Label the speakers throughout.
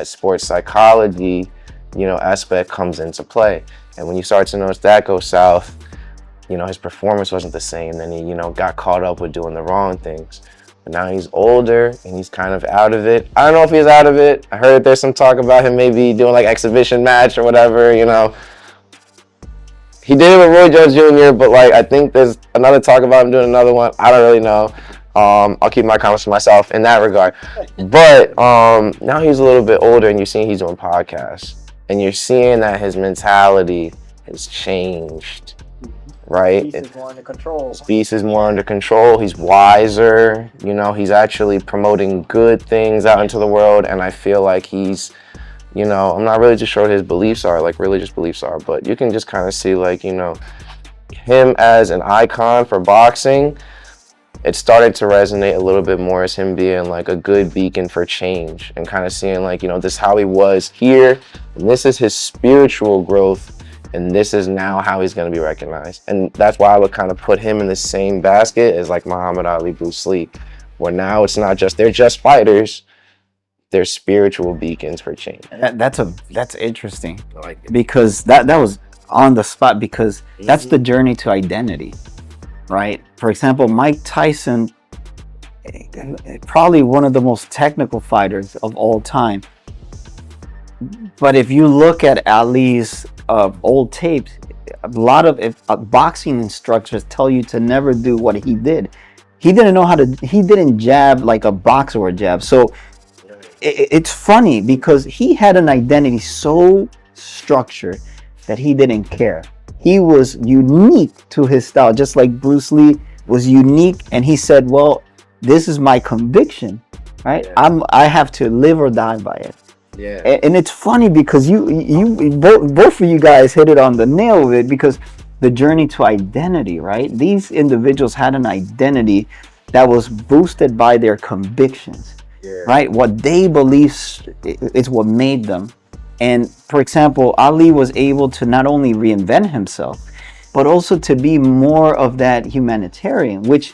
Speaker 1: that sports psychology, aspect comes into play. And when you start to notice that go south, his performance wasn't the same. Then he, got caught up with doing the wrong things. But now he's older and he's kind of out of it. I don't know if he's out of it. I heard there's some talk about him maybe doing like exhibition match or whatever, He did it with Roy Jones Jr., but like I think there's another talk about him doing another one. I don't really know. I'll keep my comments to myself in that regard. But now he's a little bit older and you're seeing he's doing podcasts. And you're seeing that his mentality has changed. Right?
Speaker 2: Beast is more under control.
Speaker 1: Beast is more under control. He's wiser. He's actually promoting good things out into the world. And I feel like he's, I'm not really just sure what his beliefs are, like religious beliefs are, but you can just kind of see like, him as an icon for boxing. It started to resonate a little bit more as him being like a good beacon for change and kind of seeing like, this is how he was here. And this is his spiritual growth. And this is now how he's going to be recognized. And that's why I would kind of put him in the same basket as like Muhammad Ali, Bruce Lee, where now it's not just, they're just fighters, they're spiritual beacons for change.
Speaker 3: That's interesting. Because that was on the spot, because that's the journey to identity, right? For example, Mike Tyson, probably one of the most technical fighters of all time. But if you look at Ali's old tapes, a lot of boxing instructors tell you to never do what he did. He didn't jab like a boxer would jab. So it's funny because he had an identity so structured that he didn't care. He was unique to his style, just like Bruce Lee was unique. And he said, well, this is my conviction, right? Yeah. I have to live or die by it. Yeah. And it's funny because you both of you guys hit it on the nail of it, because the journey to identity, right? These individuals had an identity that was boosted by their convictions, right? What they believe is what made them. And for example, Ali was able to not only reinvent himself, but also to be more of that humanitarian, which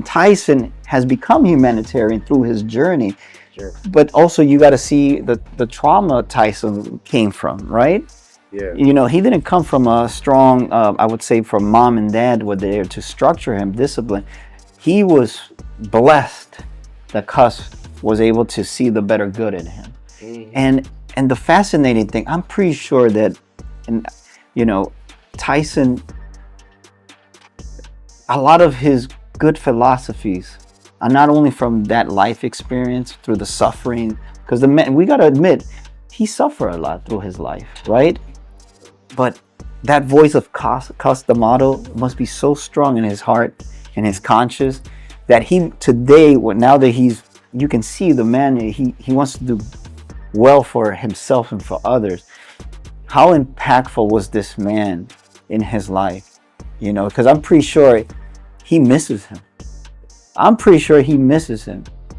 Speaker 3: Tyson has become humanitarian through his journey. Sure. But also you got to see the trauma Tyson came from, right? Yeah. He didn't come from a strong, I would say from mom and dad were there to structure him, discipline. He was blessed that Cus was able to see the better good in him. Mm-hmm. And the fascinating thing, I'm pretty sure that, Tyson, a lot of his good philosophies are not only from that life experience through the suffering, because the man, we got to admit, he suffered a lot through his life, right? But that voice of Cus D'Amato must be so strong in his heart and his conscience that he today, now that you can see the man, he wants to do well for himself and for others. How impactful was this man in his life? Because I'm pretty sure he misses him.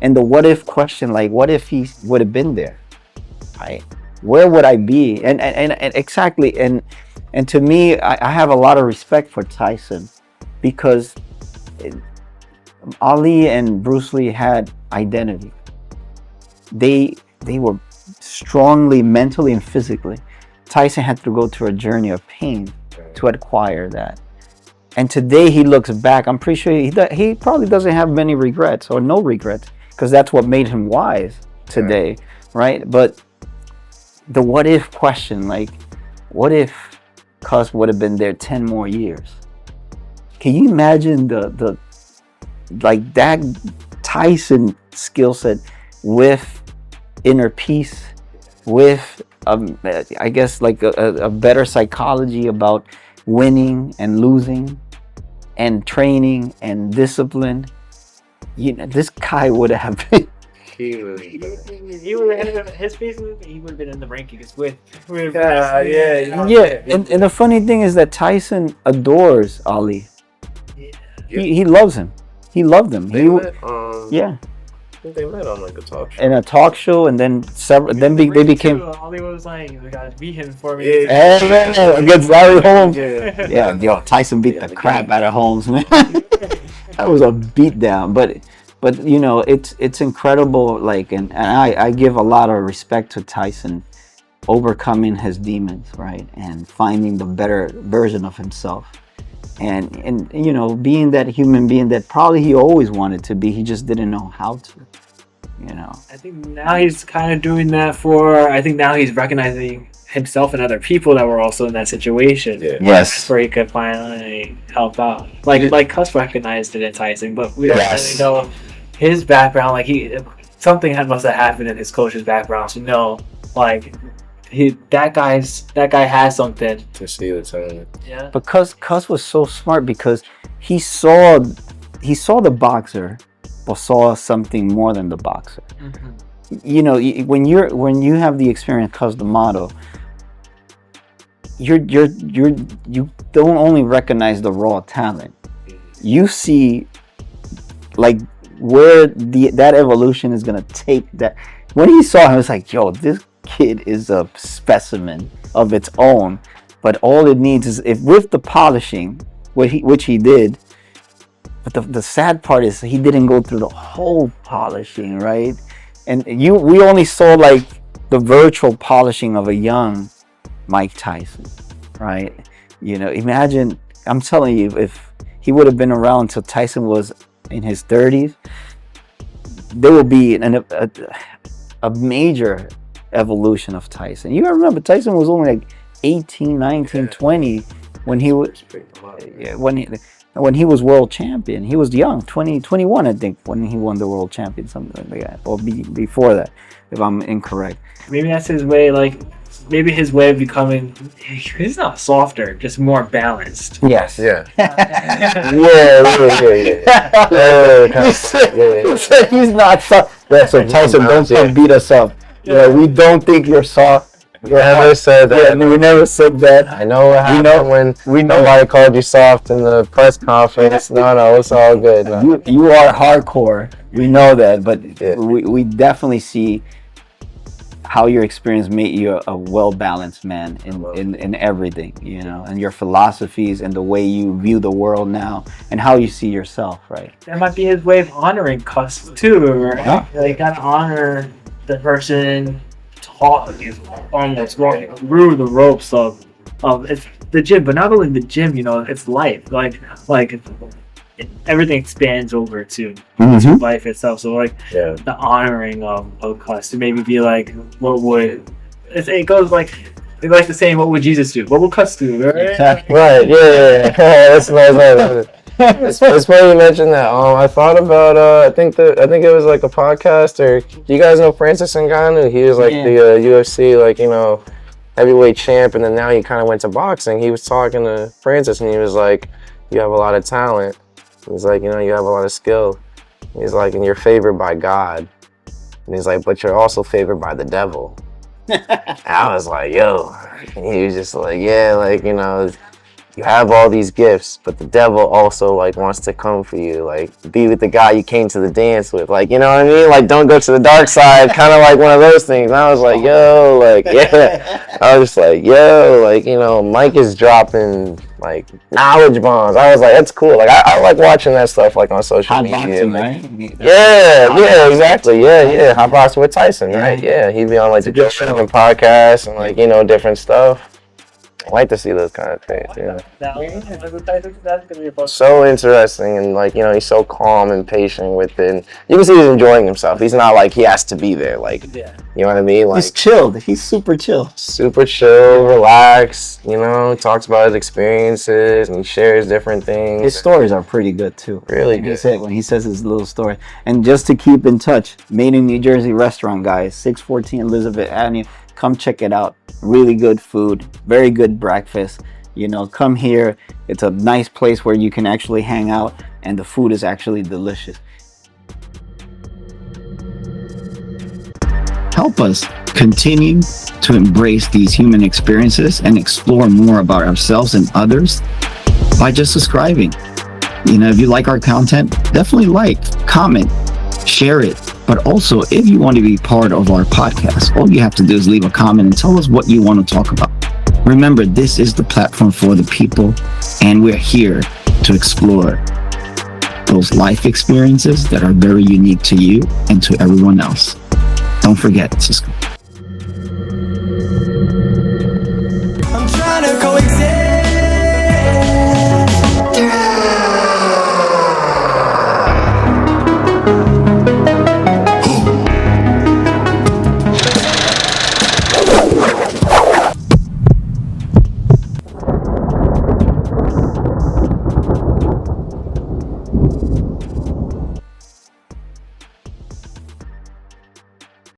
Speaker 3: And the what if question, like what if he would have been there, right? Where would I be? And exactly. And to me, I have a lot of respect for Tyson, because Ali and Bruce Lee had identity. They were strongly mentally and physically. Tyson had to go through a journey of pain to acquire that. And today he looks back, I'm pretty sure he probably doesn't have many regrets or no regrets, because that's what made him wise today, right? But the what if question, like what if Cus would have been there 10 more years? Can you imagine the like that Tyson skill set with inner peace, with I guess like a better psychology about winning and losing and training and discipline? This guy would have been
Speaker 2: he would have been in the rankings with
Speaker 3: And the funny thing is that Tyson adores Ali. He loves him. He loved him.
Speaker 1: They met on like a talk show.
Speaker 3: In a talk show, and then they became.
Speaker 2: Ali was like, "We gotta beat him for me."
Speaker 3: Against Larry Holmes. Tyson beat the crap out of Holmes, man. That was a beatdown. But But it's incredible. Like, and I give a lot of respect to Tyson, overcoming his demons, right, and finding the better version of himself, and being that human being that probably he always wanted to be. He just didn't know how to.
Speaker 2: I think now he's kind of doing that I think now he's recognizing himself and other people that were also in that situation.
Speaker 1: Yeah.
Speaker 3: Yes.
Speaker 2: That's where he could finally help out. Like Cuss recognized it in Tyson, but we don't really know his background. Like something must have happened in his coach's background to know, like, that guy has something
Speaker 1: To see the talent.
Speaker 2: Yeah.
Speaker 3: But Cuss was so smart because he saw the boxer, but saw something more than the boxer.
Speaker 2: Mm-hmm.
Speaker 3: When you have the experience, Cuss the model, you don't only recognize the raw talent. You see, like, where that evolution is gonna take. That when he saw him, it was like, yo, this kid is a specimen of its own. But all it needs is, if with the polishing, which he did. But the sad part is he didn't go through the whole polishing, right? And we only saw like the virtual polishing of a young Mike Tyson, right? Imagine, I'm telling you, if he would have been around until Tyson was in his 30s, there will be a major evolution of Tyson. You gotta remember, Tyson was only like 18, 19, 20 when he was when he was world champion. He was young, 21, I think, when he won the world champion, something like that, or before that, if I'm incorrect.
Speaker 2: Maybe that's his way. Like, maybe his way of becoming. He's not softer, just more balanced.
Speaker 3: Yes.
Speaker 1: Yeah.
Speaker 3: He's not soft. Yeah, so Tyson, don't come beat us up. Yeah, we don't think you're soft.
Speaker 1: We never said that.
Speaker 3: Yeah, we never said that.
Speaker 1: I know what happened when somebody called you soft in the press conference. No, it's all good. No.
Speaker 3: You are hardcore. We know that, but we definitely see how your experience made you a well-balanced man in everything, and your philosophies and the way you view the world now and how you see yourself, right?
Speaker 2: That might be his way of honoring Cuss too, right?
Speaker 3: Yeah.
Speaker 2: Like, gotta honor the person is almost walking through the ropes of it's the gym, but not only the gym, it's life. Like everything expands over to life itself. So the honoring of Cuss to maybe be like, what would it goes like the saying, what would Jesus do? What would Cuss do? Right?
Speaker 3: Exactly.
Speaker 1: Right. Yeah. That's nice. It's funny you mentioned that. I thought about I think it was like a podcast, or do you guys know Francis Ngannou? He was like the UFC heavyweight champ, and then now he kind of went to boxing. He was talking to Francis, and he was like, "You have a lot of talent." He's like, you have a lot of skill. He's like, and you're favored by God. And he's like, but you're also favored by the devil. And I was like, yo. And he was just like, yeah, like, you have all these gifts, but the devil also wants to come for you, be with the guy you came to the dance with, you know what I mean? Don't go to the dark side, kind of like one of those things. And I was like, yo, yeah. I was just like, yo, Mike is dropping knowledge bombs. I was like, that's cool. I like watching that stuff on social media.
Speaker 3: Boxing, right?
Speaker 1: Yeah, exactly. Yeah. Hot boxing with Tyson, right? Yeah, he'd be on the Joe Rogan podcast and different stuff. I like to see those kind of things,
Speaker 2: That's gonna be a fun.
Speaker 1: So interesting, and he's so calm and patient with it. And you can see he's enjoying himself. He's not like he has to be there. You know what I mean?
Speaker 3: He's chilled. He's super chill.
Speaker 1: Super chill, relaxed. Talks about his experiences and he shares different things.
Speaker 3: His stories are pretty good too.
Speaker 1: Really good.
Speaker 3: When he says his little story. And just to keep in touch, Made in New Jersey restaurant, guys, 614 Elizabeth Avenue. Come check it out. Really good food, very good breakfast. Come here. It's a nice place where you can actually hang out, and the food is actually delicious. Help us continue to embrace these human experiences and explore more about ourselves and others by just subscribing. If you like our content, definitely comment, share it. But also, if you want to be part of our podcast, all you have to do is leave a comment and tell us what you want to talk about. Remember, this is the platform for the people, and we're here to explore.
Speaker 4: those life experiences that are very unique to you and to everyone else. Don't forget, Cisco.